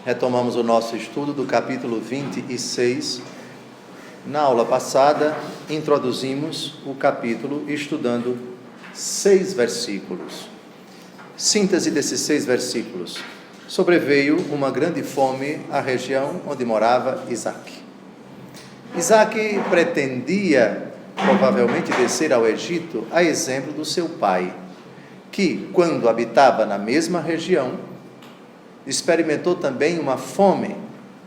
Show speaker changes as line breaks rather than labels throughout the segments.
Retomamos o nosso estudo do capítulo 26. Na aula passada, introduzimos o capítulo estudando 6 versículos. Síntese desses 6 versículos. Sobreveio uma grande fome à região onde morava Isaac. Isaac pretendia, provavelmente, descer ao Egito a exemplo do seu pai, que, quando habitava na mesma região, experimentou também uma fome,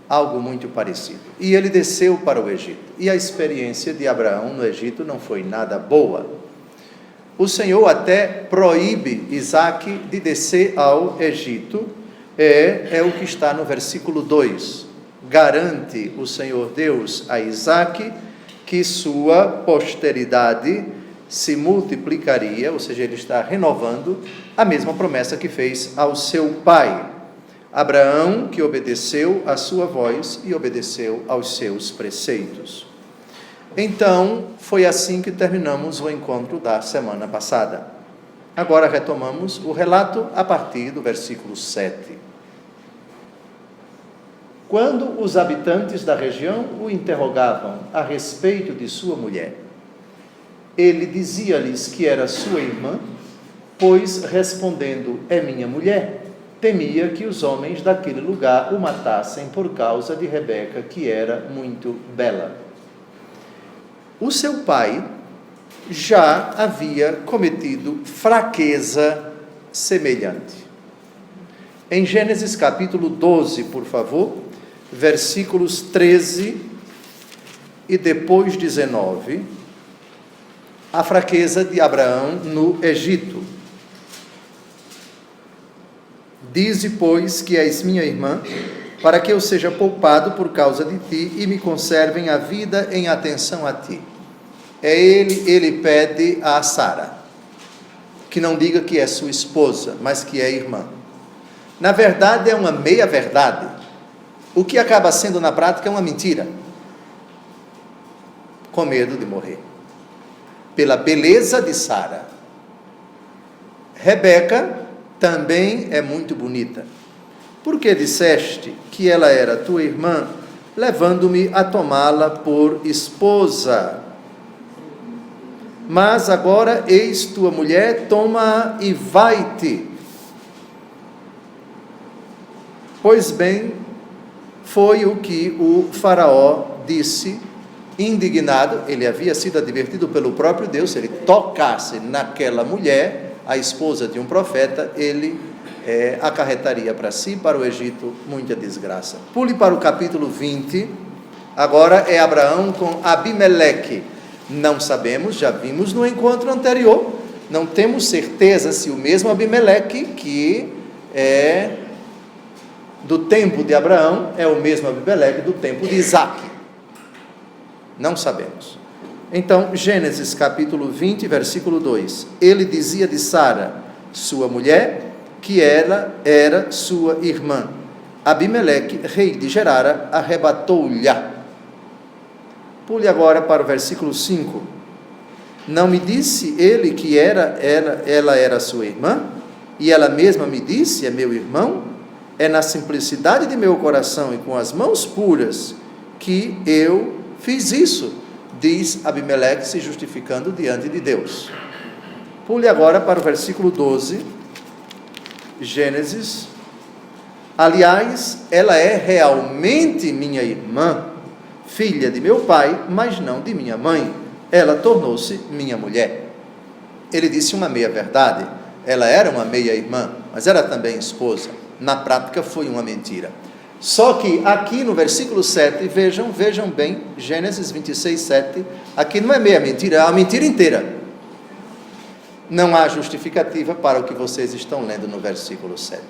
algo muito parecido. E ele desceu para o Egito. E a experiência de Abraão no Egito não foi nada boa. O Senhor até proíbe Isaac de descer ao Egito. É o que está no versículo 2. Garante o Senhor Deus a Isaac que sua posteridade se multiplicaria, ou seja, ele está renovando a mesma promessa que fez ao seu pai. Abraão, que obedeceu à sua voz e obedeceu aos seus preceitos. Então, foi assim que terminamos o encontro da semana passada. Agora retomamos o relato a partir do versículo 7. Quando os habitantes da região o interrogavam a respeito de sua mulher, ele dizia-lhes que era sua irmã, pois, respondendo, é minha mulher, temia que os homens daquele lugar o matassem por causa de Rebeca, que era muito bela. O seu pai já havia cometido fraqueza semelhante. Em Gênesis capítulo 12, por favor, versículos 13 e depois 19, a fraqueza de Abraão no Egito. Dize, pois, que és minha irmã, para que eu seja poupado por causa de ti e me conservem a vida em atenção a ti. Ele pede a Sara, que não diga que é sua esposa, mas que é irmã. Na verdade, é uma meia-verdade. O que acaba sendo na prática é uma mentira, com medo de morrer. Pela beleza de Sara. Rebeca também é muito bonita. Por que disseste que ela era tua irmã, levando-me a tomá-la por esposa? Mas agora, eis tua mulher, toma-a e vai-te. Pois bem, foi o que o faraó disse, indignado. Ele havia sido advertido pelo próprio Deus, se ele tocasse naquela mulher, a esposa de um profeta, ele acarretaria para si, para o Egito, muita desgraça. Pule para o capítulo 20, agora é Abraão com Abimeleque. Não sabemos, já vimos no encontro anterior, não temos certeza se o mesmo Abimeleque, que é do tempo de Abraão, é o mesmo Abimeleque do tempo de Isaac. Não sabemos. Então, Gênesis capítulo 20, versículo 2. Ele dizia de Sara, sua mulher, que ela era sua irmã. Abimeleque, rei de Gerara, arrebatou-lhe. Pule agora para o versículo 5. Não me disse ele que ela era sua irmã? E ela mesma me disse, é meu irmão? É na simplicidade de meu coração e com as mãos puras que eu fiz isso, diz Abimeleque, se justificando diante de Deus. Pule agora para o versículo 12, Gênesis. Aliás, ela é realmente minha irmã, filha de meu pai, mas não de minha mãe. Ela tornou-se minha mulher. Ele disse uma meia-verdade. Ela era uma meia-irmã, mas era também esposa. Na prática, foi uma mentira. Só que aqui no versículo 7, vejam bem, Gênesis 26, 7, aqui não é meia mentira, é a mentira inteira. Não há justificativa para o que vocês estão lendo no versículo 7.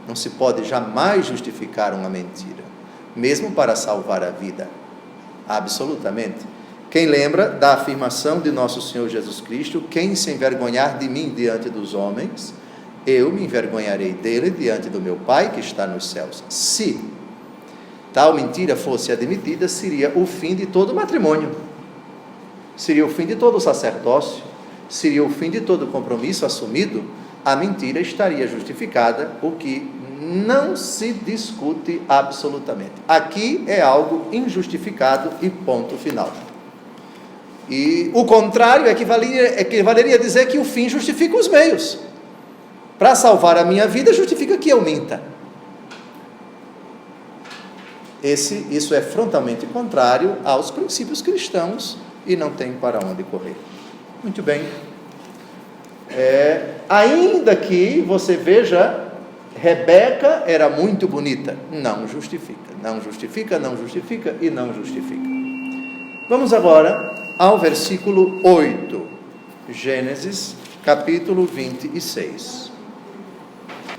Não se pode jamais justificar uma mentira, mesmo para salvar a vida. Absolutamente. Quem lembra da afirmação de nosso Senhor Jesus Cristo, quem se envergonhar de mim diante dos homens, eu me envergonharei dele diante do meu Pai que está nos céus. Se tal mentira fosse admitida, seria o fim de todo matrimônio, seria o fim de todo sacerdócio, seria o fim de todo compromisso assumido. A mentira estaria justificada, o que não se discute absolutamente. Aqui é algo injustificado e ponto final. E o contrário equivaleria a dizer que o fim justifica os meios. Para salvar a minha vida, justifica que eu minta. Isso é frontalmente contrário aos princípios cristãos e não tem para onde correr. Muito bem. Ainda que você veja, Rebeca era muito bonita. Não justifica, não justifica, não justifica e não justifica. Vamos agora ao versículo 8. Gênesis, capítulo 26.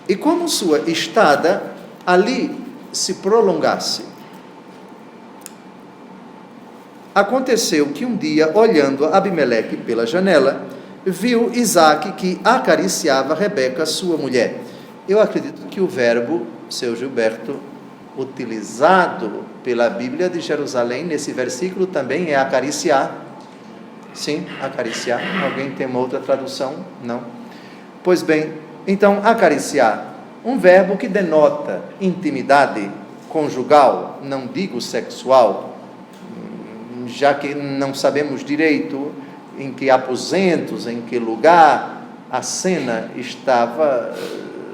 E como sua estada ali se prolongasse, aconteceu que um dia, olhando Abimeleque pela janela, viu Isaque que acariciava Rebeca, sua mulher. Eu acredito que o verbo, seu Gilberto, utilizado pela Bíblia de Jerusalém, nesse versículo também é acariciar. Sim, acariciar. Alguém tem uma outra tradução? Não? Pois bem, então, acariciar, um verbo que denota intimidade conjugal, não digo sexual, já que não sabemos direito em que aposentos, em que lugar a cena estava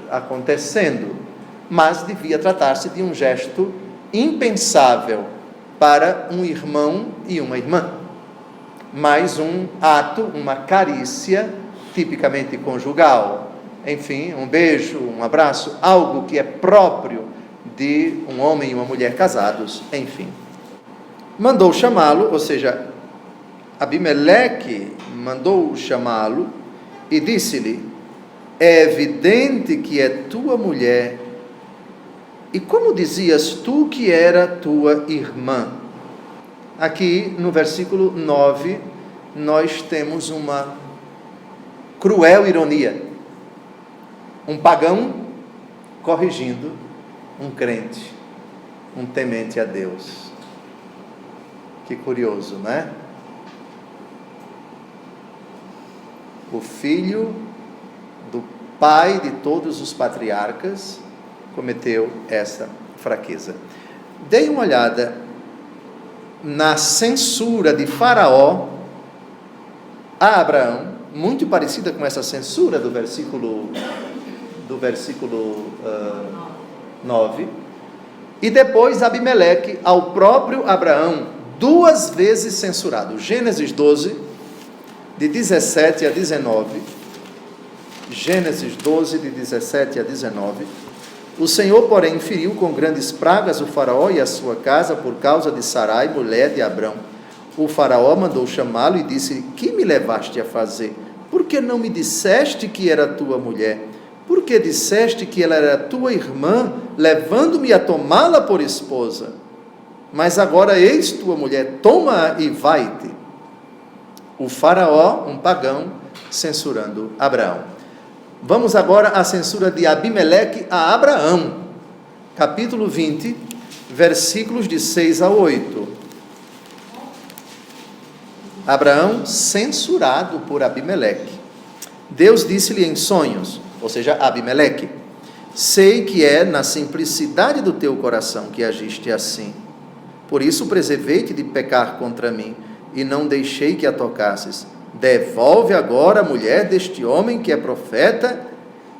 acontecendo, mas devia tratar-se de um gesto impensável para um irmão e uma irmã, mais um ato, uma carícia tipicamente conjugal, enfim, um beijo, um abraço, algo que é próprio de um homem e uma mulher casados, enfim. Mandou chamá-lo, ou seja, Abimeleque mandou chamá-lo e disse-lhe: é evidente que é tua mulher, e como dizias tu que era tua irmã? Aqui no versículo 9, nós temos uma cruel ironia. Um pagão corrigindo um crente, um temente a Deus. Que curioso, não é? O filho do pai de todos os patriarcas cometeu essa fraqueza. Dei uma olhada na censura de Faraó a Abraão, muito parecida com essa censura do versículo 9, e depois Abimeleque ao próprio Abraão, 2 vezes censurado. Gênesis 12, de 17 a 19, Gênesis 12, de 17 a 19, o Senhor, porém, feriu com grandes pragas o Faraó e a sua casa por causa de Sarai, mulher de Abrão. O Faraó mandou chamá-lo e disse: que me levaste a fazer? Por que não me disseste que era tua mulher? Por que disseste que ela era tua irmã, levando-me a tomá-la por esposa? Mas agora eis tua mulher, toma-a e vai-te. O Faraó, um pagão, censurando Abraão. Vamos agora à censura de Abimeleque a Abraão, capítulo 20, versículos de 6 a 8. Abraão censurado por Abimeleque. Deus disse-lhe em sonhos, ou seja, Abimeleque: sei que é na simplicidade do teu coração que agiste assim. Por isso preservei-te de pecar contra mim, e não deixei que a tocasses. Devolve agora a mulher deste homem que é profeta,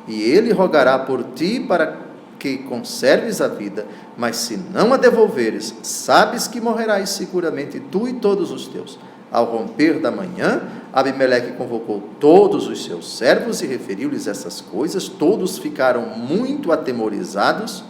e ele rogará por ti para que conserves a vida. Mas se não a devolveres, sabes que morrerás seguramente tu e todos os teus. Ao romper da manhã, Abimeleque convocou todos os seus servos e referiu-lhes essas coisas. Todos ficaram muito atemorizados.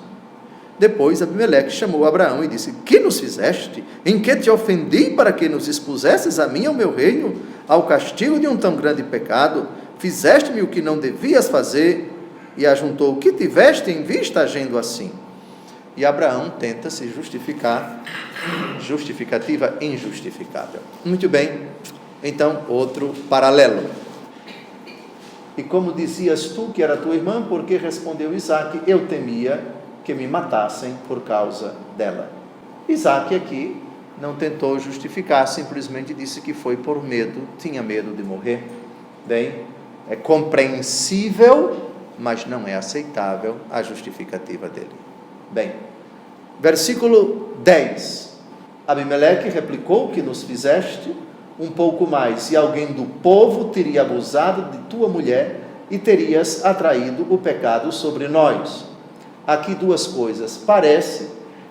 Depois Abimeleque chamou Abraão e disse: que nos fizeste? Em que te ofendi para que nos expusesses a mim e ao meu reino, ao castigo de um tão grande pecado? Fizeste-me o que não devias fazer. E ajuntou: o que tiveste em vista agindo assim? E Abraão tenta se justificar, justificativa injustificável. Muito bem, então outro paralelo. E como dizias tu que era tua irmã, porque respondeu Isaque: eu temia que me matassem por causa dela. Isaque aqui não tentou justificar, simplesmente disse que foi por medo, tinha medo de morrer. Bem, é compreensível mas não é aceitável a justificativa dele. Bem, versículo 10. Abimeleque replicou: que nos fizeste? Um pouco mais, e alguém do povo teria abusado de tua mulher e terias atraído o pecado sobre nós. Aqui duas coisas. Parece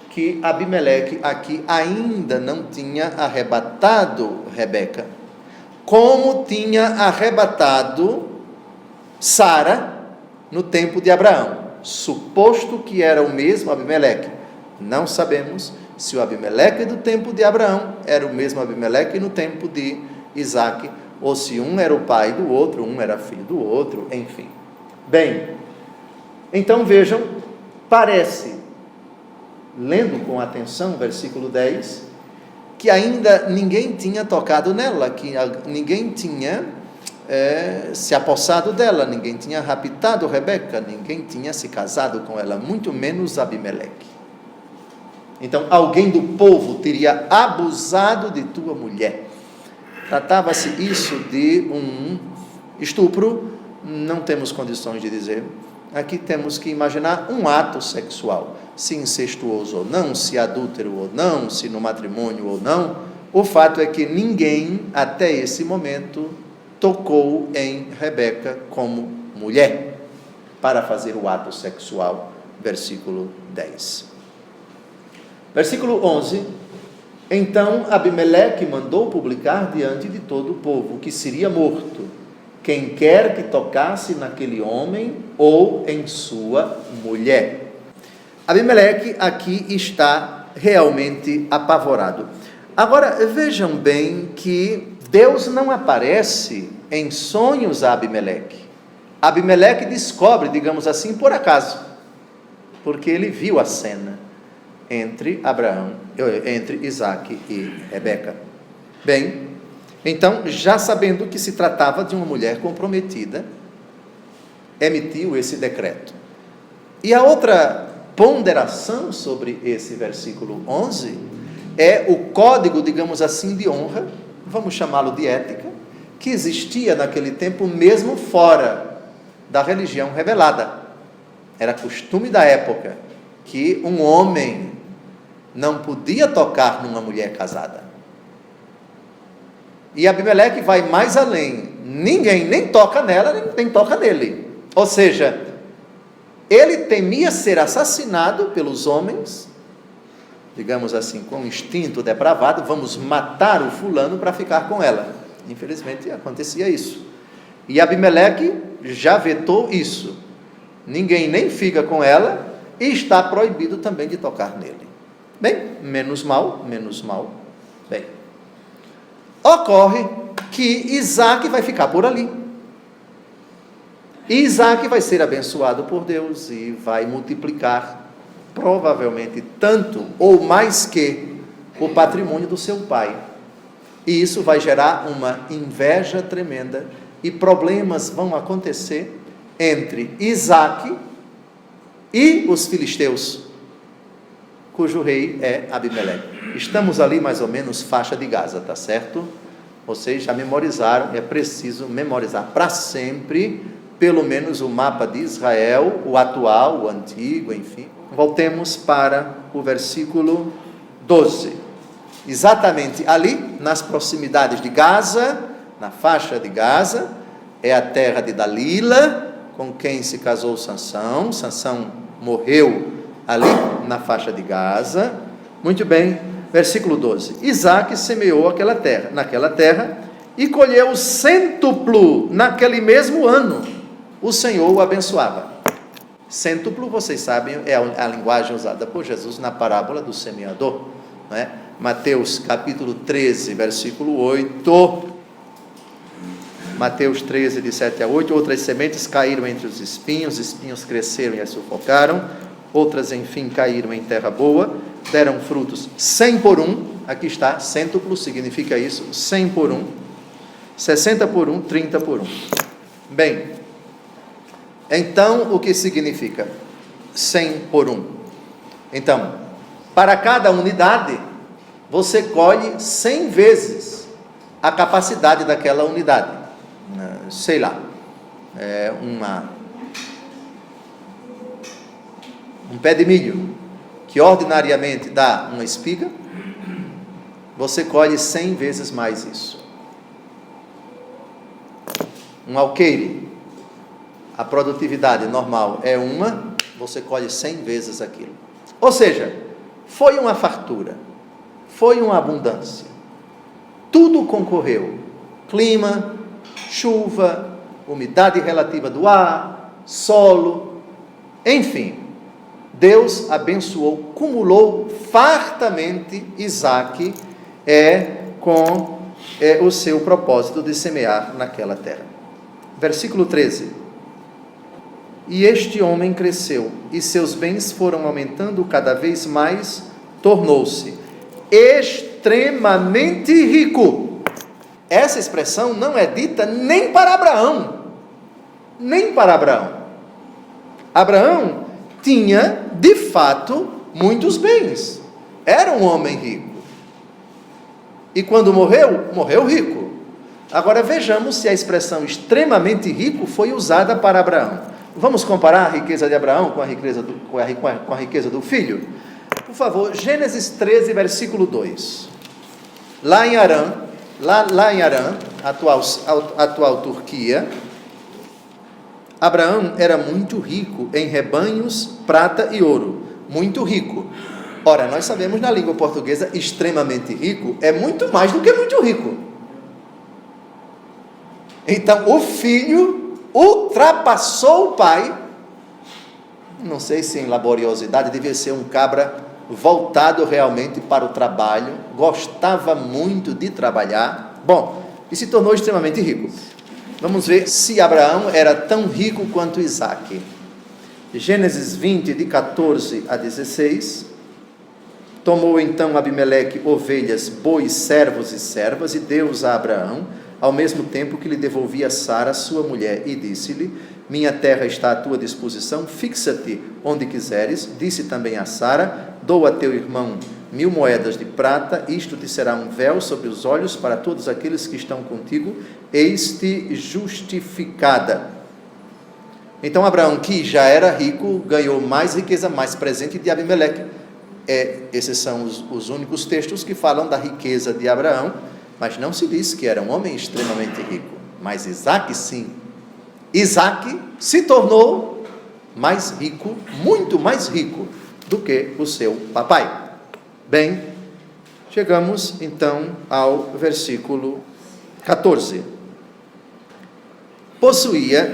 que Abimeleque aqui ainda não tinha arrebatado Rebeca, como tinha arrebatado Sara no tempo de Abraão, suposto que era o mesmo Abimeleque. Não sabemos se o Abimeleque do tempo de Abraão era o mesmo Abimeleque no tempo de Isaque, ou se um era o pai do outro, um era filho do outro, enfim. Bem, então vejam, parece, lendo com atenção o versículo 10, que ainda ninguém tinha tocado nela, que ninguém tinha se apossado dela, ninguém tinha raptado Rebeca, ninguém tinha se casado com ela, muito menos Abimeleque. Então, alguém do povo teria abusado de tua mulher. Tratava-se isso de um estupro? Não temos condições de dizer. Aqui temos que imaginar um ato sexual, se incestuoso ou não, se adúltero ou não, se no matrimônio ou não. O fato é que ninguém, até esse momento, tocou em Rebeca como mulher para fazer o ato sexual. Versículo 10. Versículo 11. Então Abimeleque mandou publicar diante de todo o povo que seria morto quem quer que tocasse naquele homem ou em sua mulher. Abimeleque aqui está realmente apavorado. Agora vejam bem que Deus não aparece em sonhos a Abimeleque. Abimeleque descobre, digamos assim, por acaso, porque ele viu a cena entre Isaque e Rebeca. Bem, então, já sabendo que se tratava de uma mulher comprometida, emitiu esse decreto. E a outra ponderação sobre esse versículo 11 é o código, digamos assim, de honra, vamos chamá-lo de ética, que existia naquele tempo mesmo fora da religião revelada. Era costume da época que um homem não podia tocar numa mulher casada. E Abimeleque vai mais além. Ninguém nem toca nela, nem toca nele. Ou seja, ele temia ser assassinado pelos homens, digamos assim, com instinto depravado, vamos matar o fulano para ficar com ela. Infelizmente acontecia isso. E Abimeleque já vetou isso. Ninguém nem fica com ela e está proibido também de tocar nele. Bem, menos mal. Bem, ocorre que Isaque vai ficar por ali. E Isaque vai ser abençoado por Deus e vai multiplicar, provavelmente, tanto ou mais que o patrimônio do seu pai. E isso vai gerar uma inveja tremenda e problemas vão acontecer entre Isaque e os filisteus, cujo rei é Abimeleque. Estamos ali mais ou menos faixa de Gaza, tá certo? Vocês já memorizaram, é preciso memorizar para sempre, pelo menos o mapa de Israel, o atual, o antigo, enfim. Voltemos para o versículo 12. Exatamente ali, nas proximidades de Gaza, na faixa de Gaza, é a terra de Dalila, com quem se casou Sansão. Sansão morreu ali na faixa de Gaza. Muito bem, versículo 12. Isaque semeou naquela terra, e colheu cêntuplo naquele mesmo ano. O Senhor o abençoava. Cêntuplo, vocês sabem, é a linguagem usada por Jesus na parábola do semeador, não é? Mateus capítulo 13, versículo 8. Mateus 13, de 7 a 8. Outras sementes caíram entre os espinhos cresceram e as sufocaram. Outras, enfim, caíram em terra boa, deram frutos 100 por 1. Aqui está, cêntuplo significa isso, 100 por 1, 60 por 1, 30 por 1. Bem, então, o que significa 100 por 1? Então, para cada unidade, você colhe 100 vezes a capacidade daquela unidade. Sei lá, Um pé de milho, que ordinariamente dá uma espiga, você colhe 100 vezes mais isso. Um alqueire, a produtividade normal é uma, você colhe 100 vezes aquilo. Ou seja, foi uma fartura, foi uma abundância. Tudo concorreu. Clima, chuva, umidade relativa do ar, solo, enfim. Deus abençoou, cumulou fartamente Isaque com o seu propósito de semear naquela terra. Versículo 13. E este homem cresceu, e seus bens foram aumentando cada vez mais, tornou-se extremamente rico. Essa expressão não é dita nem para Abraão, nem para Abraão. Abraão tinha, de fato, muitos bens, era um homem rico, e quando morreu, morreu rico. Agora vejamos se a expressão extremamente rico foi usada para Abraão. Vamos comparar a riqueza de Abraão com a riqueza do filho? Por favor, Gênesis 13, versículo 2. Lá em Harã, atual Turquia, Abraão era muito rico em rebanhos, prata e ouro. Muito rico. Ora, nós sabemos na língua portuguesa, extremamente rico é muito mais do que muito rico. Então, o filho ultrapassou o pai. Não sei se em laboriosidade, devia ser um cabra voltado realmente para o trabalho, gostava muito de trabalhar, bom, e se tornou extremamente rico. Vamos ver se Abraão era tão rico quanto Isaque. Gênesis 20, de 14 a 16. Tomou então Abimeleque ovelhas, bois, servos e servas, e deu-os a Abraão, ao mesmo tempo que lhe devolvia Sara, sua mulher, e disse-lhe: minha terra está à tua disposição, fixa-te onde quiseres. Disse também a Sara: dou a teu irmão 1000 moedas de prata, isto te será um véu sobre os olhos para todos aqueles que estão contigo, eis-te justificada. Então Abraão, que já era rico, ganhou mais riqueza, mais presente de Abimeleque. Esses são os únicos textos que falam da riqueza de Abraão, mas não se diz que era um homem extremamente rico. Mas Isaque sim. Isaque se tornou mais rico, muito mais rico do que o seu papai. Bem, chegamos então ao versículo 14. Possuía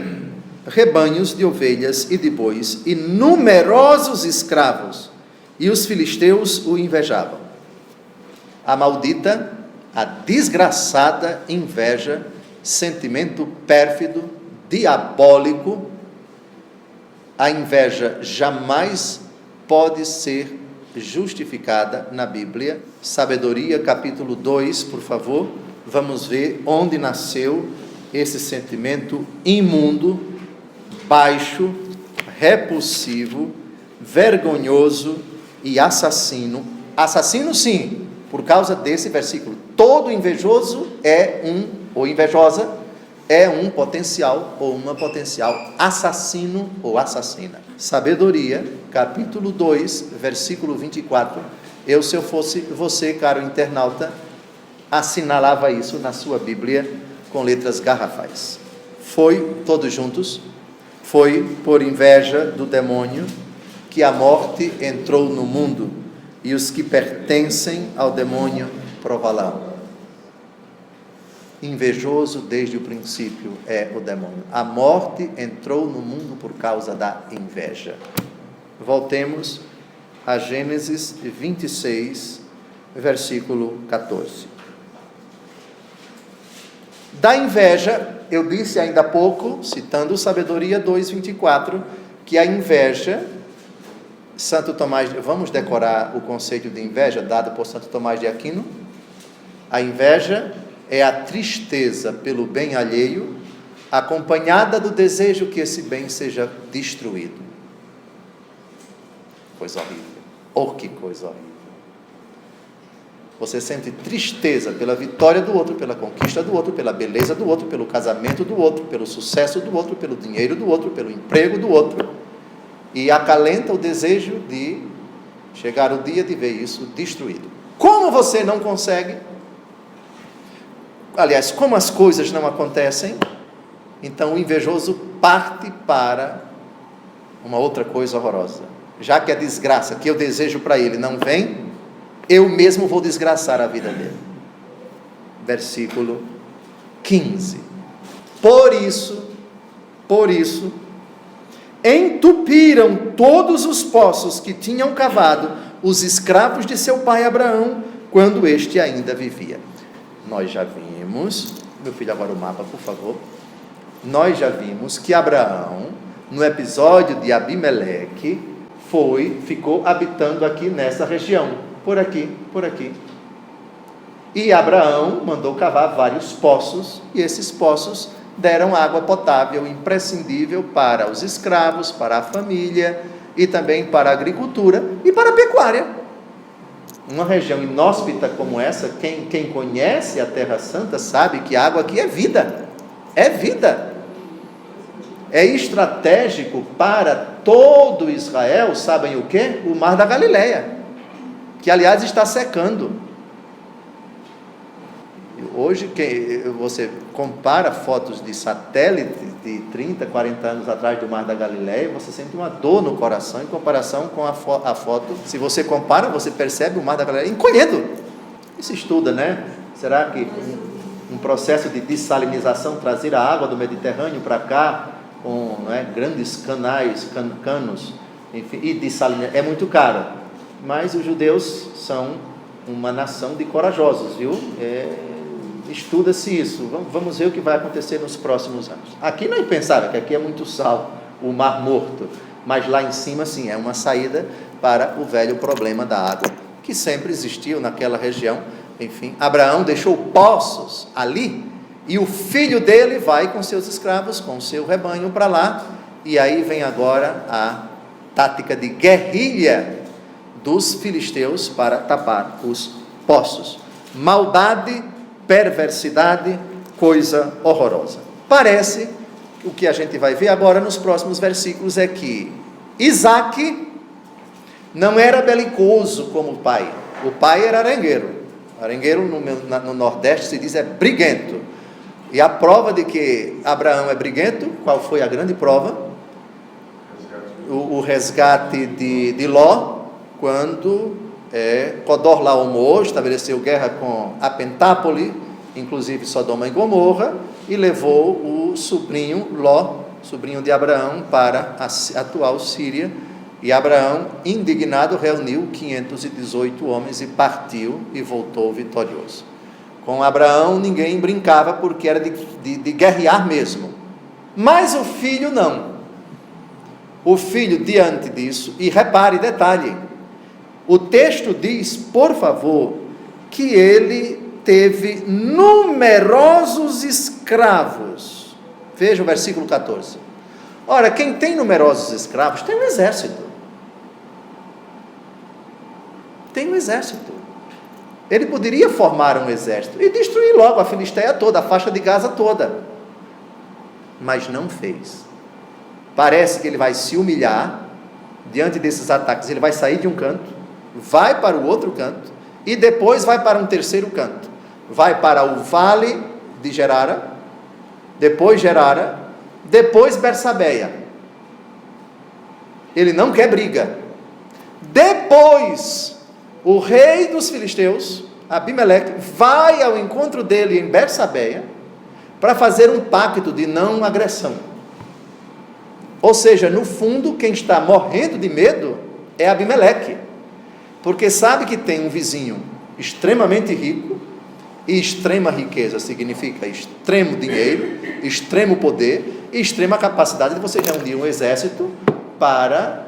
rebanhos de ovelhas e de bois e numerosos escravos, e os filisteus o invejavam. A maldita, a desgraçada inveja, sentimento pérfido, diabólico. A inveja jamais pode ser justificada na Bíblia. Sabedoria, capítulo 2, por favor. Vamos ver onde nasceu esse sentimento imundo, baixo, repulsivo, vergonhoso e assassino. Assassino sim, por causa desse versículo. Todo invejoso ou invejosa é um potencial ou uma potencial assassino ou assassina. Sabedoria, capítulo 2, versículo 24. Se eu fosse você, caro internauta, assinalava isso na sua Bíblia com letras garrafais. Todos juntos, foi por inveja do demônio que a morte entrou no mundo, e os que pertencem ao demônio prová-la. Invejoso desde o princípio é o demônio. A morte entrou no mundo por causa da inveja. Voltemos a Gênesis 26, versículo 14. Da inveja, eu disse ainda há pouco, citando Sabedoria 2:24, que a inveja, Santo Tomás, vamos decorar o conceito de inveja dado por Santo Tomás de Aquino? A inveja é a tristeza pelo bem alheio, acompanhada do desejo que esse bem seja destruído. Coisa horrível. Oh, que coisa horrível. Você sente tristeza pela vitória do outro, pela conquista do outro, pela beleza do outro, pelo casamento do outro, pelo sucesso do outro, pelo dinheiro do outro, pelo emprego do outro. e acalenta o desejo de chegar o dia de ver isso destruído. Como você não consegue, aliás, como as coisas não acontecem, então o invejoso parte para uma outra coisa horrorosa. Já que a desgraça que eu desejo para ele não vem, eu mesmo vou desgraçar a vida dele. Versículo 15. Por isso, entupiram todos os poços que tinham cavado os escravos de seu pai Abraão, quando este ainda vivia. Nós já vimos, meu filho, agora o mapa, por favor. Nós já vimos que Abraão, no episódio de Abimeleque, ficou habitando aqui nessa região, por aqui. E Abraão mandou cavar vários poços, e esses poços deram água potável imprescindível para os escravos, para a família, e também para a agricultura e para a pecuária. Uma região inóspita como essa, quem conhece a Terra Santa sabe que a água aqui é vida, é estratégico para todo Israel. Sabem o que? O Mar da Galileia, que aliás está secando. Hoje, você compara fotos de satélite de 30, 40 anos atrás do Mar da Galileia, você sente uma dor no coração em comparação com a foto. Se você compara, você percebe o Mar da Galileia encolhendo. Isso estuda, né? Será que um processo de dessalinização, trazer a água do Mediterrâneo para cá, com grandes canos, enfim, e dessalinização, é muito caro. Mas os judeus são uma nação de corajosos, viu? Estuda-se isso. Vamos ver o que vai acontecer nos próximos anos. Aqui não é impensável, que aqui é muito sal, o Mar Morto, mas lá em cima sim, é uma saída para o velho problema da água, que sempre existiu naquela região. Enfim, Abraão deixou poços ali, e o filho dele vai com seus escravos, com seu rebanho para lá, e aí vem agora a tática de guerrilha dos filisteus para tapar os poços. Maldade, perversidade, coisa horrorosa. Parece, o que a gente vai ver agora nos próximos versículos é que Isaque não era belicoso como o pai. O pai era arengueiro. Arengueiro no Nordeste se diz briguento. E a prova de que Abraão é briguento, qual foi a grande prova? O resgate de Ló, quando Codorlaomer estabeleceu guerra com a Pentápole, inclusive Sodoma e Gomorra, e levou o sobrinho Ló, sobrinho de Abraão, para a atual Síria. E Abraão, indignado, reuniu 518 homens e partiu e voltou vitorioso. Com Abraão ninguém brincava, porque era de guerrear mesmo. Mas o filho não. O filho, diante disso, e repare, detalhe, o texto diz, por favor, que ele teve numerosos escravos. Veja o versículo 14. Ora, quem tem numerosos escravos tem um exército. Tem um exército. Ele poderia formar um exército e destruir logo a Filisteia toda, a faixa de Gaza toda. Mas não fez. Parece que ele vai se humilhar diante desses ataques. Ele vai sair de um canto, vai para o outro canto, e depois vai para um terceiro canto. Vai para o vale de Gerara, depois Bersabeia. Ele não quer briga. Depois, o rei dos filisteus, Abimeleque, vai ao encontro dele em Bersabeia, para fazer um pacto de não agressão. Ou seja, no fundo, quem está morrendo de medo é Abimeleque, porque sabe que tem um vizinho extremamente rico, e extrema riqueza significa extremo dinheiro, extremo poder e extrema capacidade de você reunir um exército para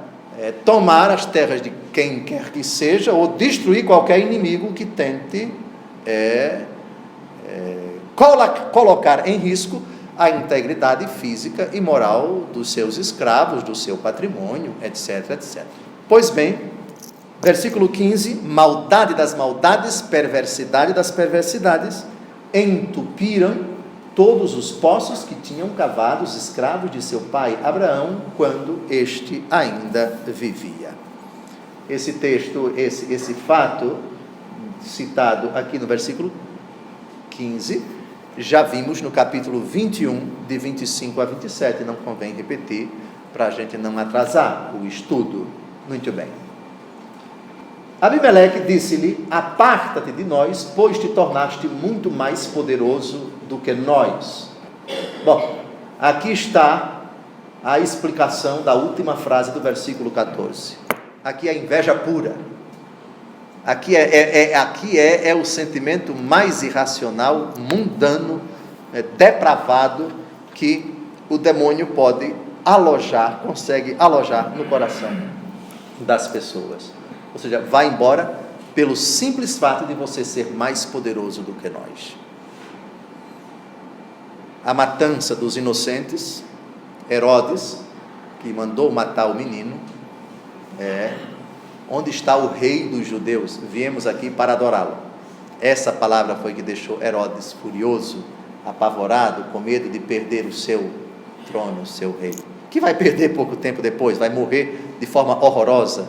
tomar as terras de quem quer que seja, ou destruir qualquer inimigo que tente colocar em risco a integridade física e moral dos seus escravos, do seu patrimônio, etc, etc. Pois bem, versículo 15, maldade das maldades, perversidade das perversidades, entupiram todos os poços que tinham cavado os escravos de seu pai Abraão, quando este ainda vivia. Esse texto, esse fato, citado aqui no versículo 15, já vimos no capítulo 21, de 25 a 27, não convém repetir, para a gente não atrasar o estudo. Muito bem. Abimeleque disse-lhe: aparta-te de nós, pois te tornaste muito mais poderoso do que nós. Bom, aqui está a explicação da última frase do versículo 14. Aqui é inveja pura. Aqui é o sentimento mais irracional, mundano, depravado, que o demônio pode alojar, consegue alojar no coração das pessoas. Ou seja, vai embora pelo simples fato de você ser mais poderoso do que nós. A matança dos inocentes, Herodes, que mandou matar o menino, onde está o rei dos judeus? Viemos aqui para adorá-lo. Essa palavra foi que deixou Herodes furioso, apavorado, com medo de perder o seu trono, o seu rei, que vai perder pouco tempo depois, vai morrer de forma horrorosa.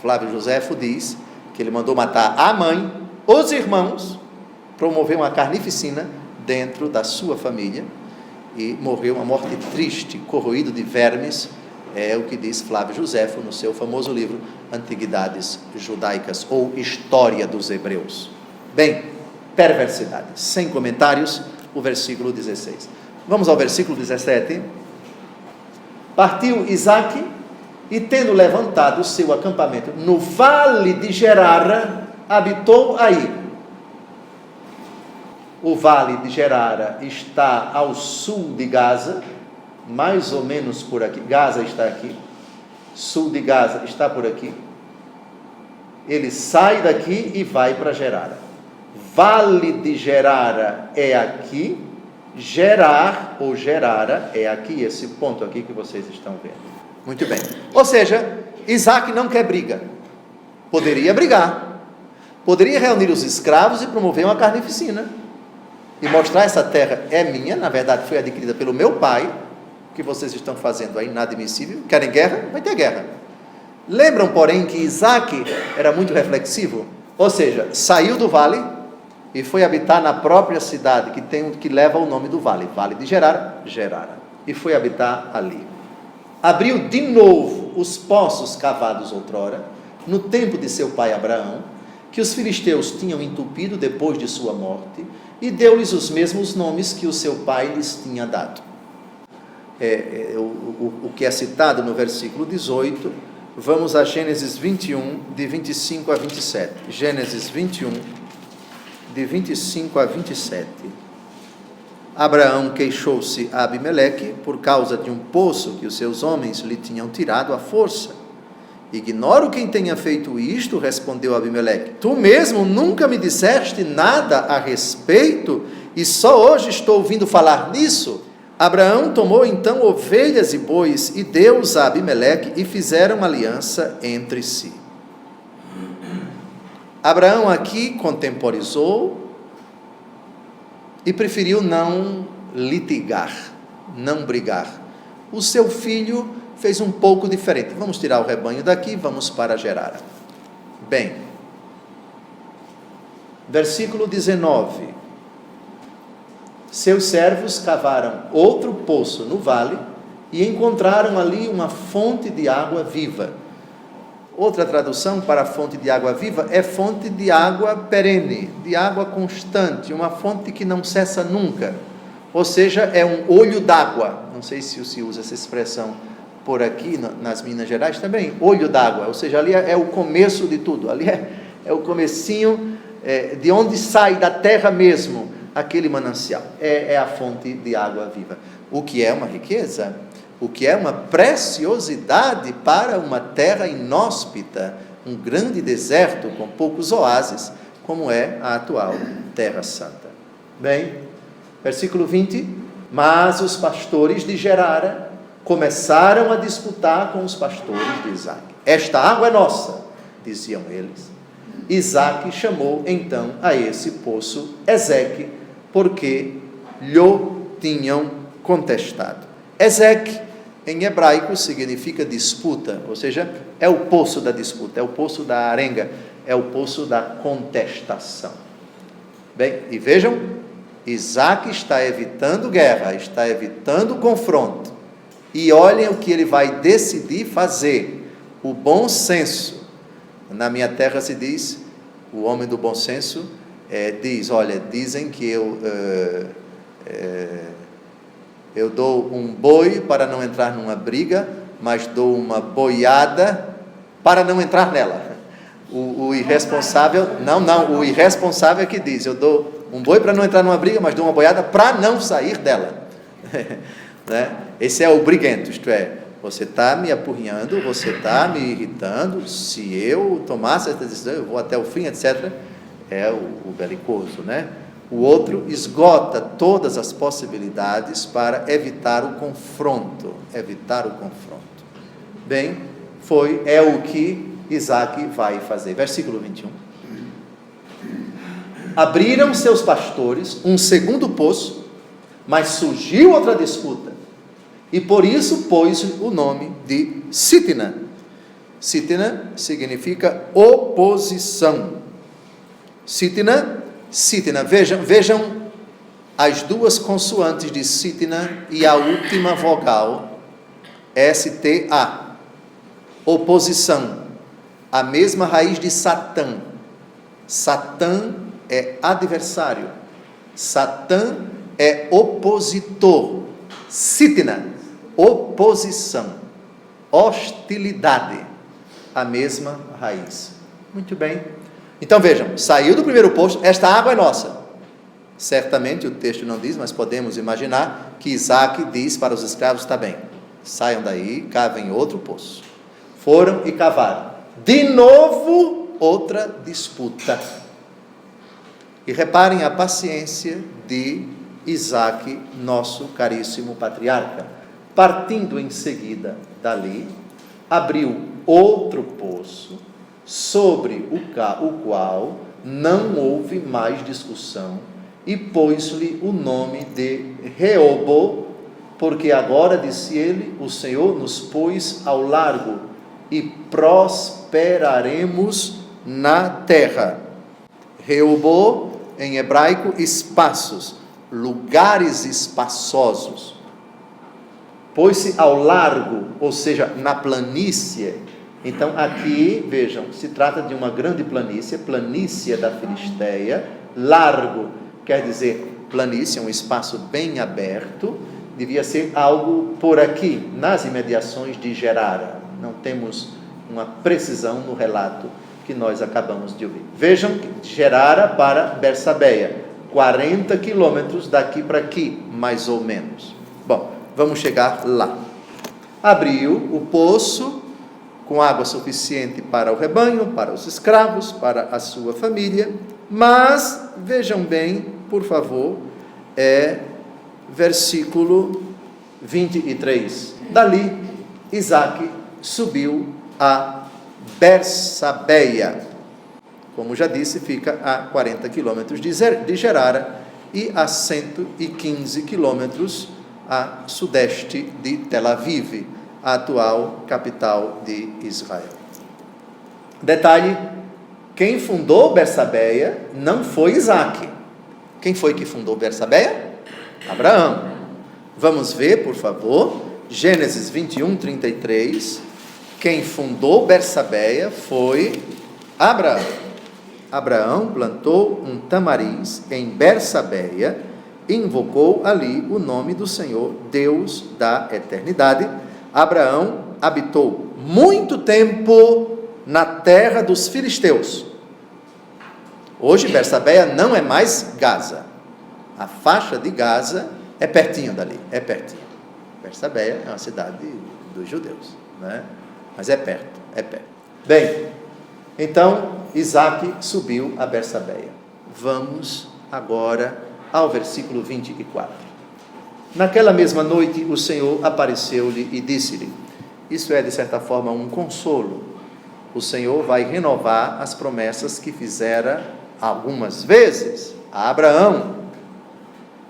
Flávio Joséfo diz que ele mandou matar a mãe, os irmãos, promoveu uma carnificina dentro da sua família e morreu uma morte triste, corroído de vermes. É o que diz Flávio Joséfo no seu famoso livro Antiguidades Judaicas, ou História dos Hebreus. Bem, perversidade. Sem comentários, o versículo 16. Vamos ao versículo 17. Partiu Isaque, e tendo levantado o seu acampamento no vale de Gerara, habitou aí. O vale de Gerara está ao sul de Gaza, mais ou menos por aqui. Gaza está aqui, sul de Gaza está por aqui. Ele sai daqui e vai para Gerara. Vale de Gerara é aqui, Gerar ou Gerara é aqui, esse ponto aqui que vocês estão vendo. Muito bem. Ou seja, Isaque não quer briga. Poderia brigar, poderia reunir os escravos e promover uma carnificina e mostrar: essa terra é minha, na verdade foi adquirida pelo meu pai. O que vocês estão fazendo aí, inadmissível. Querem guerra? Vai ter guerra. Lembram, porém, que Isaque era muito reflexivo? Ou seja, saiu do vale e foi habitar na própria cidade que leva o nome do vale, Vale de Gerara, e foi habitar ali. Abriu de novo os poços cavados outrora, no tempo de seu pai Abraão, que os filisteus tinham entupido depois de sua morte, e deu-lhes os mesmos nomes que o seu pai lhes tinha dado. O que é citado no versículo 18, vamos a Gênesis 21, de 25 a 27. Gênesis 21, de 25 a 27. Abraão queixou-se a Abimeleque por causa de um poço que os seus homens lhe tinham tirado à força. Ignoro quem tenha feito isto, respondeu Abimeleque. Tu mesmo nunca me disseste nada a respeito e só hoje estou ouvindo falar nisso. Abraão tomou então ovelhas e bois e deu-os a Abimeleque e fizeram aliança entre si. Abraão aqui contemporizou e preferiu não litigar, não brigar. O seu filho fez um pouco diferente. Vamos tirar o rebanho daqui e vamos para Gerara. Bem, versículo 19. Seus servos cavaram outro poço no vale e encontraram ali uma fonte de água viva. Outra tradução para fonte de água viva é fonte de água perene, de água constante, uma fonte que não cessa nunca. Ou seja, é um olho d'água. Não sei se se usa essa expressão por aqui, nas Minas Gerais também, olho d'água. Ou seja, ali é o começo de tudo, ali é o comecinho de onde sai da terra mesmo aquele manancial. É a fonte de água viva. O que é uma riqueza, o que é uma preciosidade para uma terra inóspita, um grande deserto com poucos oásis, como é a atual Terra Santa. Bem, versículo 20. Mas os pastores de Gerara começaram a disputar com os pastores de Isaque. Esta água é nossa, diziam eles. Isaque chamou então a esse poço Ezeque, porque lhe tinham contestado. Ezek, em hebraico, significa disputa, ou seja, é o poço da disputa, é o poço da arenga, é o poço da contestação. Bem, e vejam, Isaac está evitando guerra, está evitando confronto, e olhem o que ele vai decidir fazer. O bom senso, na minha terra se diz, o homem do bom senso diz, olha, dizem que eu dou um boi para não entrar numa briga, mas dou uma boiada para não entrar nela. O irresponsável, o irresponsável é que diz, eu dou um boi para não entrar numa briga, mas dou uma boiada para não sair dela. Né? Esse é o briguento, isto é, você está me apurrinhando, você está me irritando, se eu tomasse essa decisão, eu vou até o fim, etc. É o belicoso, né? O outro esgota todas as possibilidades para evitar o confronto, Bem, é o que Isaac vai fazer. Versículo 21. Abriram seus pastores um segundo poço, mas surgiu outra disputa, e por isso pôs o nome de Sitna. Sitna significa oposição. Sitna, vejam as duas consoantes de Sitna e a última vogal, STA, oposição, a mesma raiz de Satã. Satã é adversário, Satã é opositor, Sitna, oposição, hostilidade, a mesma raiz. Muito bem. Então vejam, saiu do primeiro poço, esta água é nossa. Certamente o texto não diz, mas podemos imaginar que Isaac diz para os escravos, está bem, saiam daí, cavem outro poço. Foram e cavaram. De novo, outra disputa. E reparem a paciência de Isaac, nosso caríssimo patriarca. Partindo em seguida dali, abriu outro poço, sobre o qual não houve mais discussão, e pôs-lhe o nome de Reobo, porque agora, disse ele, o Senhor nos pôs ao largo, e prosperaremos na terra. Reobo, em hebraico, espaços, lugares espaçosos. Pôs-se ao largo, ou seja, na planície. Então aqui, vejam, se trata de uma grande planície da Filisteia. Largo quer dizer planície, um espaço bem aberto, devia ser algo por aqui, nas imediações de Gerara. Não temos uma precisão no relato que nós acabamos de ouvir. Vejam, Gerara para Bersabeia, 40 quilômetros daqui para aqui, mais ou menos. Bom, vamos chegar lá. Abriu o poço com água suficiente para o rebanho, para os escravos, para a sua família, mas, vejam bem, por favor, versículo 23. Dali, Isaac subiu a Bersabeia. Como já disse, fica a 40 quilômetros de Gerara e a 115 quilômetros a sudeste de Tel Aviv, a atual capital de Israel. Detalhe, quem fundou Bersabeia não foi Isaac. Quem foi que fundou Bersabeia? Abraão. Vamos ver, por favor, Gênesis 21, 33. Quem fundou Bersabeia foi Abraão. Abraão plantou um tamariz em Bersabeia e invocou ali o nome do Senhor, Deus da eternidade. Abraão habitou muito tempo na terra dos filisteus. Hoje Bersabeia não é mais Gaza. A faixa de Gaza é pertinho dali, é pertinho. Bersabeia é uma cidade dos judeus, né? Mas é perto, é perto. Bem, então Isaac subiu a Bersabeia. Vamos agora ao versículo 24. Naquela mesma noite, o Senhor apareceu-lhe e disse-lhe, isso é de certa forma um consolo, o Senhor vai renovar as promessas que fizera algumas vezes a Abraão.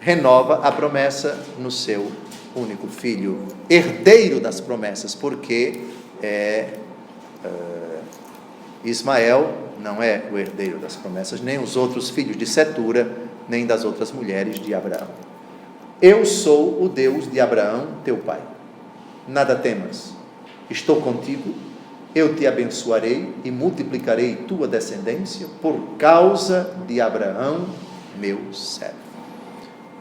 renova a promessa no seu único filho, herdeiro das promessas, porque Ismael não é o herdeiro das promessas, nem os outros filhos de Setura, nem das outras mulheres de Abraão. Eu sou o Deus de Abraão, teu pai. Nada temas, estou contigo, eu te abençoarei e multiplicarei tua descendência por causa de Abraão, meu servo.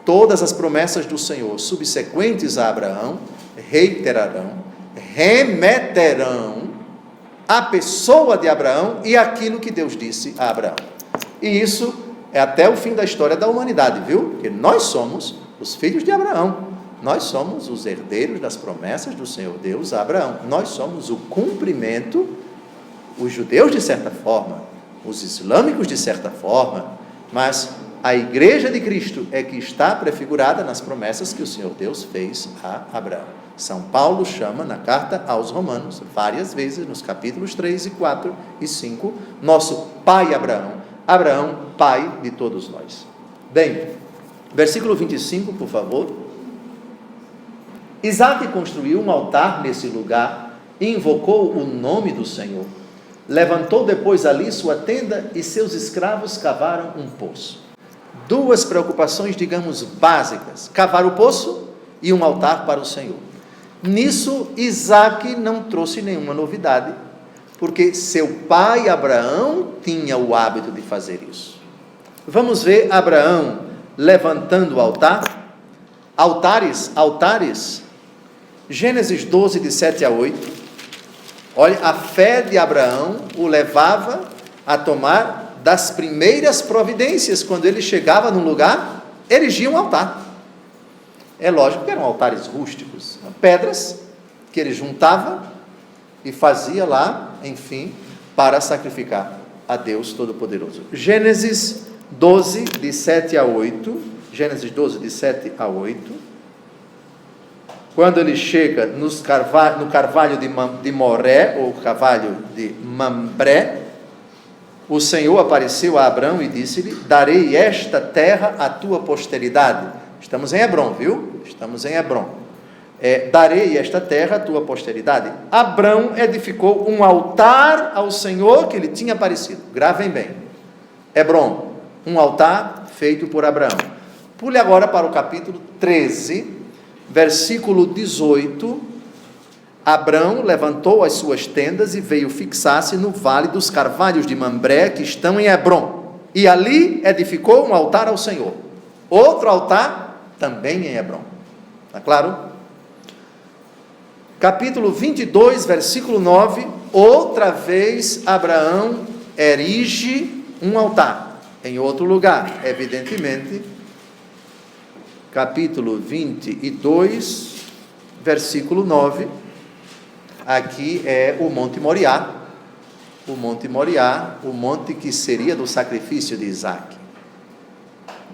Todas as promessas do Senhor subsequentes a Abraão reiterarão, remeterão à pessoa de Abraão e aquilo que Deus disse a Abraão. E isso é até o fim da história da humanidade, viu? Porque nós somos os filhos de Abraão. Nós somos os herdeiros das promessas do Senhor Deus a Abraão. Nós somos o cumprimento, os judeus de certa forma, os islâmicos de certa forma, mas a igreja de Cristo é que está prefigurada nas promessas que o Senhor Deus fez a Abraão. São Paulo chama na carta aos Romanos, várias vezes, nos capítulos 3 e 4 e 5, nosso pai Abraão. Abraão, pai de todos nós. Bem, versículo 25, por favor. Isaque construiu um altar nesse lugar e invocou o nome do Senhor. Levantou depois ali sua tenda e seus escravos cavaram um poço. Duas preocupações, digamos, básicas: cavar o poço e um altar para o Senhor. Nisso, Isaque não trouxe nenhuma novidade, porque seu pai Abraão tinha o hábito de fazer isso. Vamos ver Abraão levantando o altar. Altares. Gênesis 12, de 7 a 8. Olha, a fé de Abraão o levava a tomar das primeiras providências. Quando ele chegava num lugar, erigia um altar. É lógico que eram altares rústicos, pedras que ele juntava e fazia lá, enfim, para sacrificar a Deus Todo-Poderoso. Gênesis 12, de 7 a 8. Gênesis 12, de 7 a 8. Quando ele chega no carvalho de Moré, ou carvalho de Mambré, o Senhor apareceu a Abraão e disse-lhe: darei esta terra à tua posteridade. Estamos em Hebrom, viu? Estamos em Hebrom. Darei esta terra à tua posteridade. Abraão edificou um altar ao Senhor que lhe tinha aparecido. Gravem bem. Hebrom, um altar feito por Abraão. Pule agora para o capítulo 13, versículo 18. Abraão levantou as suas tendas e veio fixar-se no vale dos carvalhos de Mambré, que estão em Hebrom, e ali edificou um altar ao Senhor. Outro altar também em Hebrom. Está claro? Capítulo 22, versículo 9. Outra vez Abraão erige um altar em outro lugar, evidentemente. Capítulo 22, versículo 9. Aqui é o Monte Moriá. O Monte Moriá, o monte que seria do sacrifício de Isaque.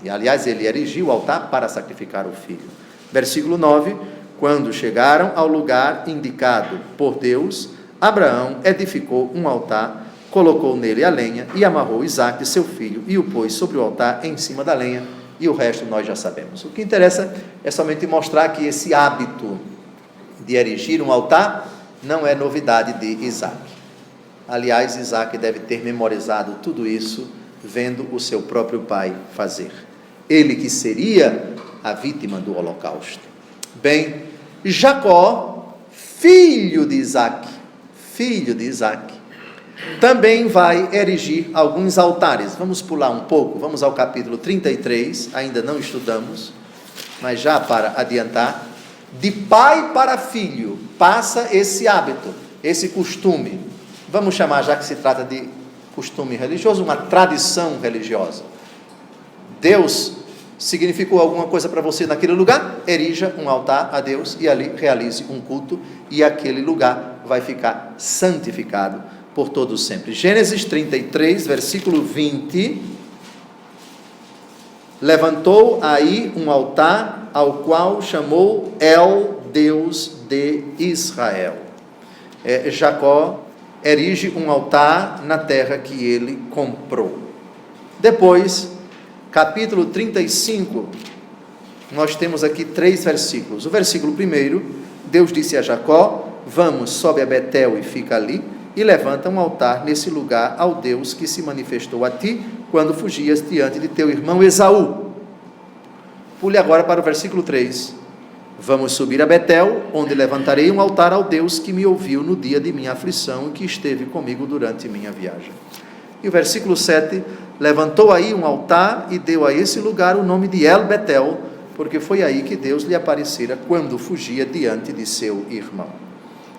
E, aliás, ele erigiu o altar para sacrificar o filho. Versículo 9. Quando chegaram ao lugar indicado por Deus, Abraão edificou um altar, colocou nele a lenha e amarrou Isaque, seu filho, e o pôs sobre o altar em cima da lenha, e o resto nós já sabemos. O que interessa é somente mostrar que esse hábito de erigir um altar não é novidade de Isaque. Aliás, Isaque deve ter memorizado tudo isso vendo o seu próprio pai fazer. Ele que seria a vítima do holocausto. Bem, Jacó, filho de Isaque, também vai erigir alguns altares. Vamos pular um pouco, vamos ao capítulo 33, ainda não estudamos, mas já para adiantar. De pai para filho passa esse hábito, esse costume, vamos chamar, já que se trata de costume religioso, uma tradição religiosa. Deus significou alguma coisa para você naquele lugar, erija um altar a Deus e ali realize um culto, e aquele lugar vai ficar santificado por todos sempre. Gênesis 33, versículo 20. Levantou aí um altar, ao qual chamou El, Deus de Israel. Jacó erige um altar na terra que ele comprou. Depois, capítulo 35, nós temos aqui 3 versículos. O versículo 1, Deus disse a Jacó: vamos, sobe a Betel e fica ali, e levanta um altar nesse lugar ao Deus que se manifestou a ti quando fugias diante de teu irmão Esaú. Pule agora para o versículo 3. Vamos subir a Betel, onde levantarei um altar ao Deus que me ouviu no dia de minha aflição e que esteve comigo durante minha viagem. E o versículo 7, levantou aí um altar e deu a esse lugar o nome de El Betel, porque foi aí que Deus lhe aparecera quando fugia diante de seu irmão.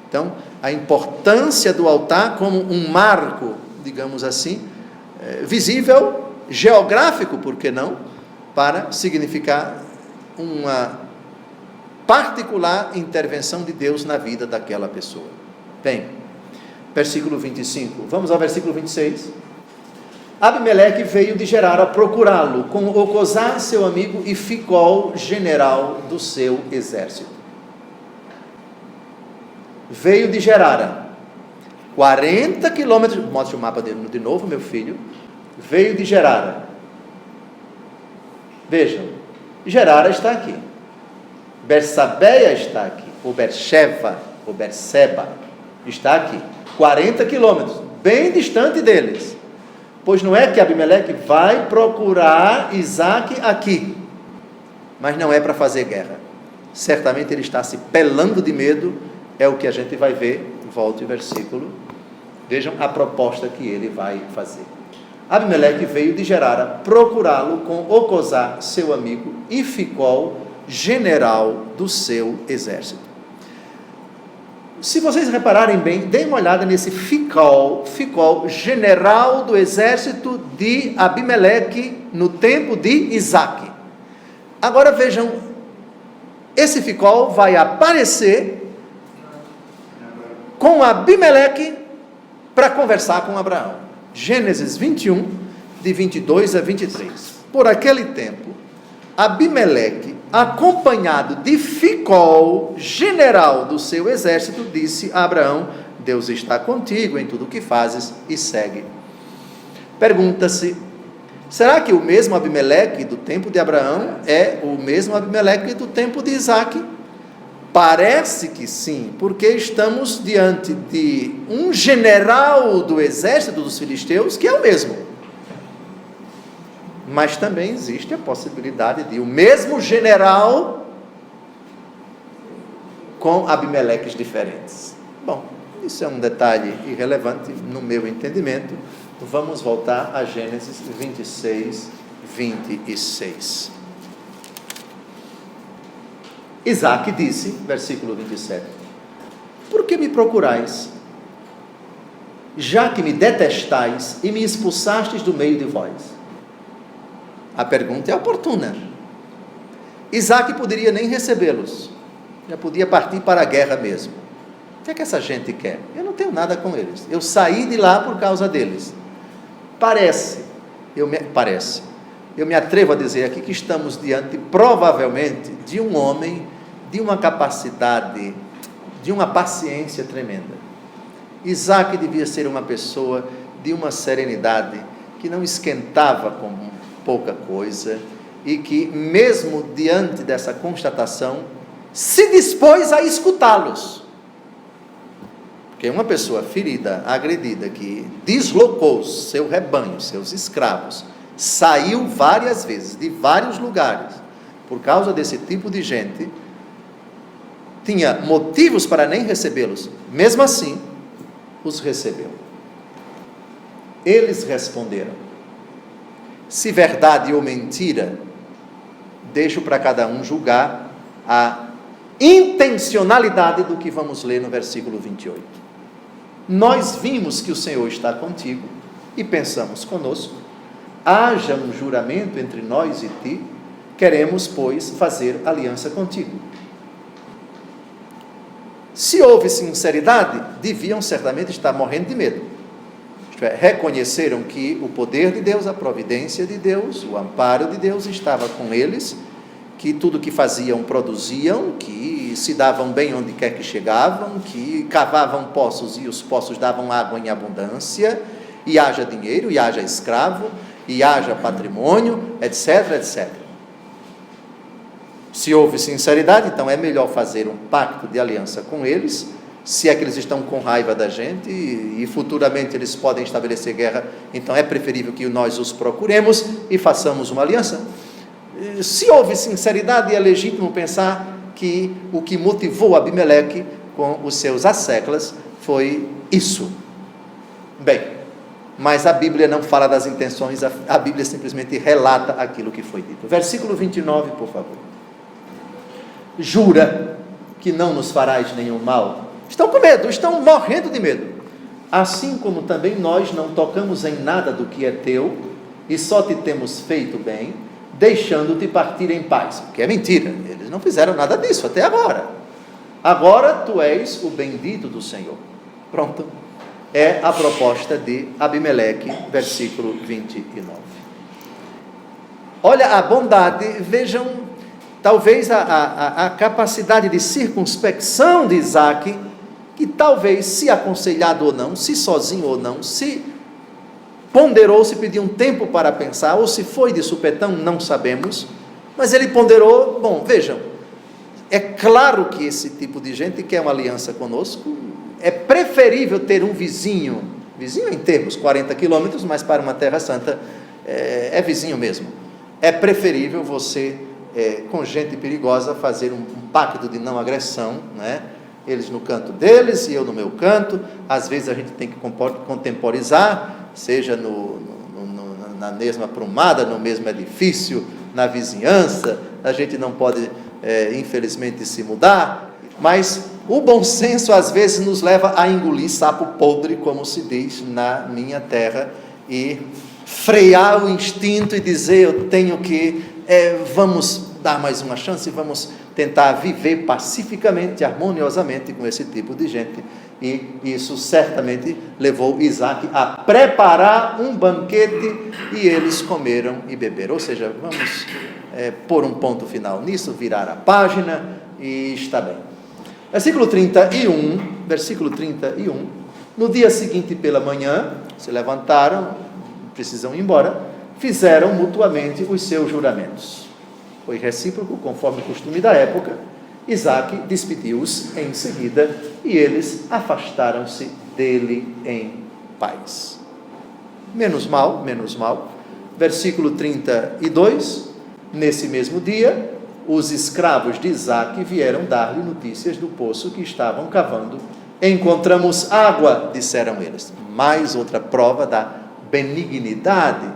Então, a importância do altar como um marco, digamos assim, visível, geográfico, por que não, para significar uma particular intervenção de Deus na vida daquela pessoa. Bem, versículo 25, vamos ao versículo 26. Abimeleque veio de Gerara procurá-lo com Ocosá, seu amigo, e Ficol, general do seu exército. Veio de Gerara, 40 quilômetros, mostre o mapa de novo, meu filho. Veio de Gerara. Vejam, Gerara está aqui. Bersabeia está aqui, ou Berseba está aqui, 40 quilômetros, bem distante deles. Pois não é que Abimeleque vai procurar Isaque aqui, mas não é para fazer guerra. Certamente ele está se pelando de medo, é o que a gente vai ver. Volte o versículo, vejam a proposta que ele vai fazer. Abimeleque veio de Gerara procurá-lo com Ocosá, seu amigo, e Ficol, general do seu exército. Se vocês repararem bem, deem uma olhada nesse Ficol, general do exército de Abimeleque no tempo de Isaque. Agora vejam, esse Ficol vai aparecer com Abimeleque para conversar com Abraão. Gênesis 21, de 22 a 23. Por aquele tempo, Abimeleque, acompanhado de Ficol, general do seu exército, disse a Abraão: Deus está contigo em tudo o que fazes, e segue. Pergunta-se, será que o mesmo Abimeleque do tempo de Abraão é o mesmo Abimeleque do tempo de Isaque? Parece que sim, porque estamos diante de um general do exército dos filisteus que é o mesmo. Mas também existe a possibilidade de o mesmo general com Abimeleques diferentes. Bom, isso é um detalhe irrelevante no meu entendimento. Vamos voltar a Gênesis 26, 26. Isaque disse, versículo 27, por que me procurais, já que me detestais e me expulsastes do meio de vós? A pergunta é oportuna. Isaque poderia nem recebê-los, já podia partir para a guerra mesmo. O que é que essa gente quer? Eu não tenho nada com eles, eu saí de lá por causa deles. Eu me atrevo a dizer aqui que estamos diante, provavelmente, de um homem de uma capacidade, de uma paciência tremenda. Isaque devia ser uma pessoa de uma serenidade, que não esquentava com pouca coisa, e que, mesmo diante dessa constatação, se dispôs a escutá-los. Porque uma pessoa ferida, agredida, que deslocou seu rebanho, seus escravos, saiu várias vezes, de vários lugares, por causa desse tipo de gente, tinha motivos para nem recebê-los, mesmo assim, os recebeu. Eles responderam. Se verdade ou mentira, deixo para cada um julgar a intencionalidade do que vamos ler no versículo 28. Nós vimos que o Senhor está contigo e pensamos conosco, haja um juramento entre nós e ti, queremos, pois, fazer aliança contigo. Se houve sinceridade, deviam certamente estar morrendo de medo. Isto é, reconheceram que o poder de Deus, a providência de Deus, o amparo de Deus estava com eles, que tudo que faziam produziam, que se davam bem onde quer que chegavam, que cavavam poços e os poços davam água em abundância, e haja dinheiro, e haja escravo, e haja patrimônio, etc, etc. Se houve sinceridade, então é melhor fazer um pacto de aliança com eles, se é que eles estão com raiva da gente e futuramente eles podem estabelecer guerra, então é preferível que nós os procuremos e façamos uma aliança. Se houve sinceridade, é legítimo pensar que o que motivou Abimeleque com os seus asseclas foi isso. Bem, mas a Bíblia não fala das intenções, a Bíblia simplesmente relata aquilo que foi dito. Versículo 29, por favor. Jura que não nos farás nenhum mal. Estão com medo, estão morrendo de medo. Assim como também nós não tocamos em nada do que é teu, e só te temos feito bem, deixando-te partir em paz. Que é mentira, eles não fizeram nada disso até agora. Agora tu és o bendito do Senhor. Pronto. É a proposta de Abimeleque, versículo 29. Olha a bondade, vejam, talvez a capacidade de circunspecção de Isaque, que talvez, se aconselhado ou não, se sozinho ou não, se ponderou, se pediu um tempo para pensar, ou se foi de supetão, não sabemos, mas ele ponderou. Bom, vejam, é claro que esse tipo de gente quer uma aliança conosco. É preferível ter um vizinho em termos, 40 quilômetros, mas para uma terra santa é vizinho mesmo. É preferível você, com gente perigosa, fazer um pacto de não agressão, né? Eles no canto deles e eu no meu canto. Às vezes a gente tem que contemporizar, seja na mesma prumada, no mesmo edifício, na vizinhança. A gente não pode, infelizmente, se mudar, mas o bom senso às vezes nos leva a engolir sapo podre, como se diz na minha terra, e frear o instinto e dizer: eu tenho que, vamos dar mais uma chance, vamos tentar viver pacificamente, harmoniosamente com esse tipo de gente. E isso certamente levou Isaque a preparar um banquete, e eles comeram e beberam. Ou seja, vamos pôr um ponto final nisso, virar a página e está bem. Versículo 31, no dia seguinte pela manhã, se levantaram, precisam ir embora, fizeram mutuamente os seus juramentos. Foi recíproco, conforme o costume da época. Isaque despediu-os em seguida, e eles afastaram-se dele em paz. Menos mal. Versículo 32, nesse mesmo dia, os escravos de Isaque vieram dar-lhe notícias do poço que estavam cavando. Encontramos água, disseram eles. Mais outra prova da benignidade,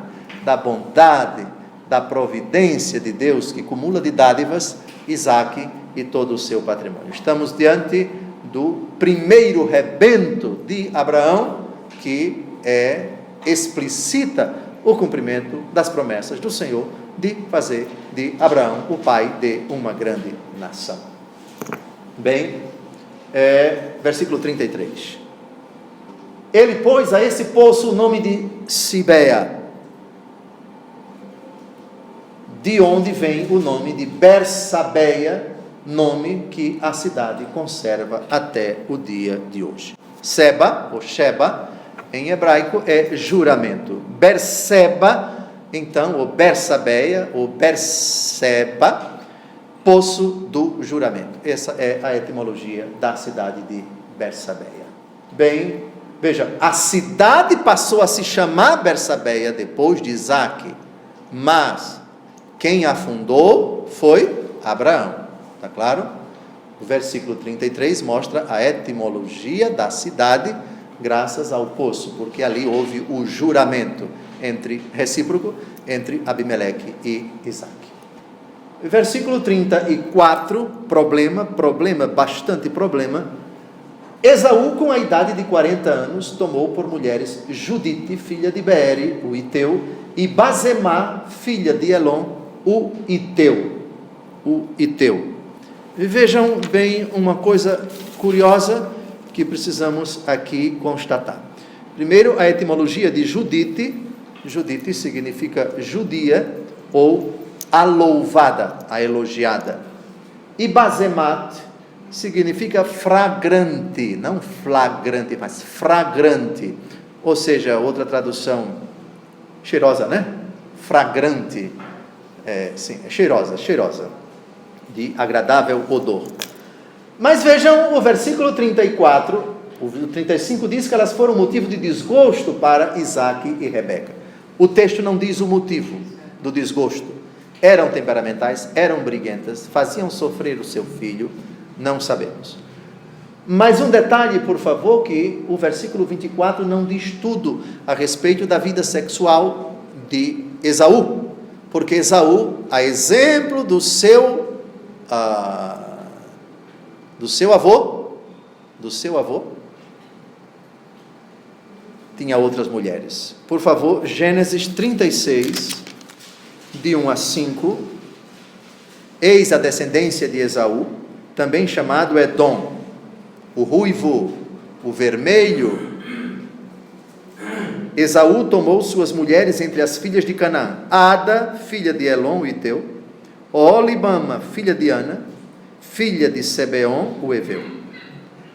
da bondade, da providência de Deus, que cumula de dádivas Isaque e todo o seu patrimônio. Estamos diante do primeiro rebento de Abraão, que explicita o cumprimento das promessas do Senhor de fazer de Abraão o pai de uma grande nação. Bem, versículo 33. Ele pôs a esse poço o nome de Sibeia, de onde vem o nome de Bersabeia, nome que a cidade conserva até o dia de hoje. Seba, ou Sheba, em hebraico é juramento. Berseba, então, ou Bersabeia, ou Berseba, poço do juramento. Essa é a etimologia da cidade de Bersabeia. Bem, veja, a cidade passou a se chamar Bersabeia depois de Isaque, mas quem a fundou foi Abraão. Está claro? O versículo 33 mostra a etimologia da cidade, graças ao poço, porque ali houve o juramento recíproco entre Abimeleque e Isaque. Versículo 34, bastante problema. Esaú, com a idade de 40 anos, tomou por mulheres Judite, filha de Beeri, o Iteu, e Basemá, filha de Elon, o Iteu. E vejam bem uma coisa curiosa que precisamos aqui constatar. Primeiro, a etimologia de Judite. Judite significa judia ou a louvada, a elogiada. E Basemat significa fragrante, não flagrante, mas fragrante. Ou seja, outra tradução, cheirosa, né? Fragrante, sim, cheirosa. de agradável odor. Mas vejam o versículo 34, o 35 diz que elas foram motivo de desgosto para Isaque e Rebeca. O texto não diz o motivo do desgosto. Eram temperamentais, eram briguentas, faziam sofrer o seu filho, não sabemos. Mas um detalhe, por favor, que o versículo 24 não diz tudo a respeito da vida sexual de Esaú, porque Esaú, a exemplo do seu avô, tinha outras mulheres. Por favor, Gênesis 36, de 1 a 5, eis a descendência de Esaú, também chamado Edom, o ruivo, o vermelho. Esaú tomou suas mulheres entre as filhas de Canaã: Ada, filha de Elon, o Iteu; Olibama, filha de Ana, filha de Sebeon, o Eveu;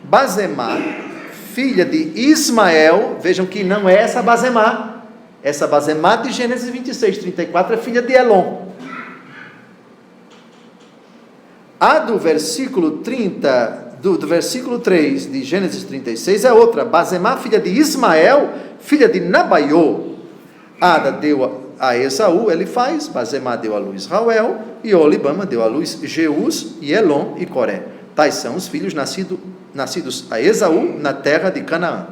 Bazemá, filha de Ismael. Vejam que não é essa Bazemá de Gênesis 26, 34 é filha de Elon. A do versículo 30, do versículo 3 de Gênesis 36 é outra: Bazemá, filha de Ismael, filha de Nabaiô. Ada deu a Esaú Elifaz, Bazemá deu a luz Rauel, e Olibama deu a luz Jeús, e Elon e Coré. Tais são os filhos nascidos a Esaú na terra de Canaã.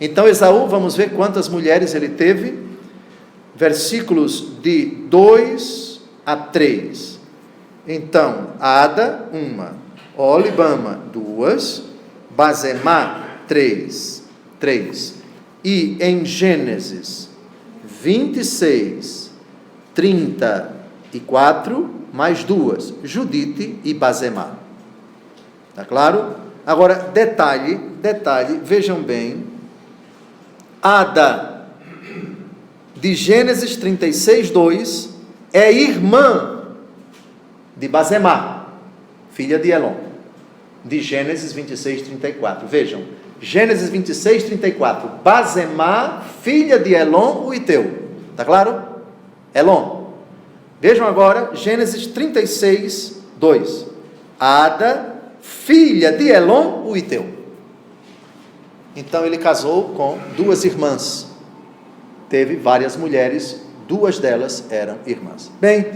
Então Esaú, vamos ver quantas mulheres ele teve. Versículos de 2 a 3. Então, Ada, 1, Olibama, 2, Bazemá, 3. E em Gênesis 26, 34, mais 2, Judite e Bazemá. Está claro? Agora, detalhe, vejam bem, Ada, de Gênesis 36, 2, é irmã de Bazemá, filha de Elon, de Gênesis 26, 34. Vejam, Gênesis 26, 34, Bazemá, filha de Elon, o Iteu. Está claro? Elon. Vejam agora, Gênesis 36, 2, Ada, filha de Elon, o Iteu. Então ele casou com duas irmãs. Teve várias mulheres, 2 delas eram irmãs. Bem,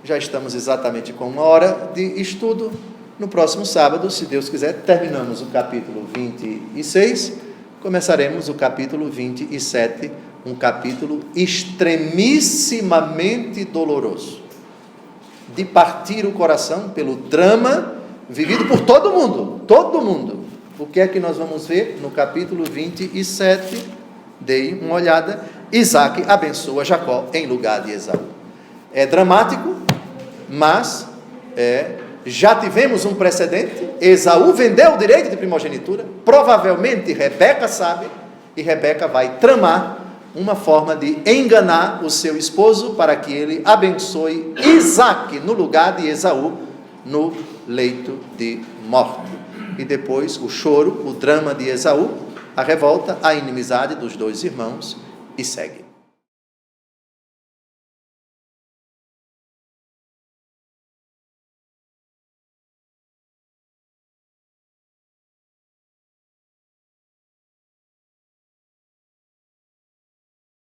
já estamos exatamente com 1 hora de estudo. No próximo sábado, se Deus quiser, terminamos o capítulo 26, começaremos o capítulo 27, um capítulo extremissimamente doloroso, de partir o coração pelo drama vivido por todo mundo. O que é que nós vamos ver no capítulo 27? Dei uma olhada. Isaque abençoa Jacó em lugar de Esaú. É dramático, mas já tivemos um precedente. Esaú vendeu o direito de primogenitura. Provavelmente Rebeca sabe, e Rebeca vai tramar uma forma de enganar o seu esposo para que ele abençoe Isaque no lugar de Esaú no leito de morte. E depois o choro, o drama de Esaú, a revolta, a inimizade dos 2 irmãos, e segue.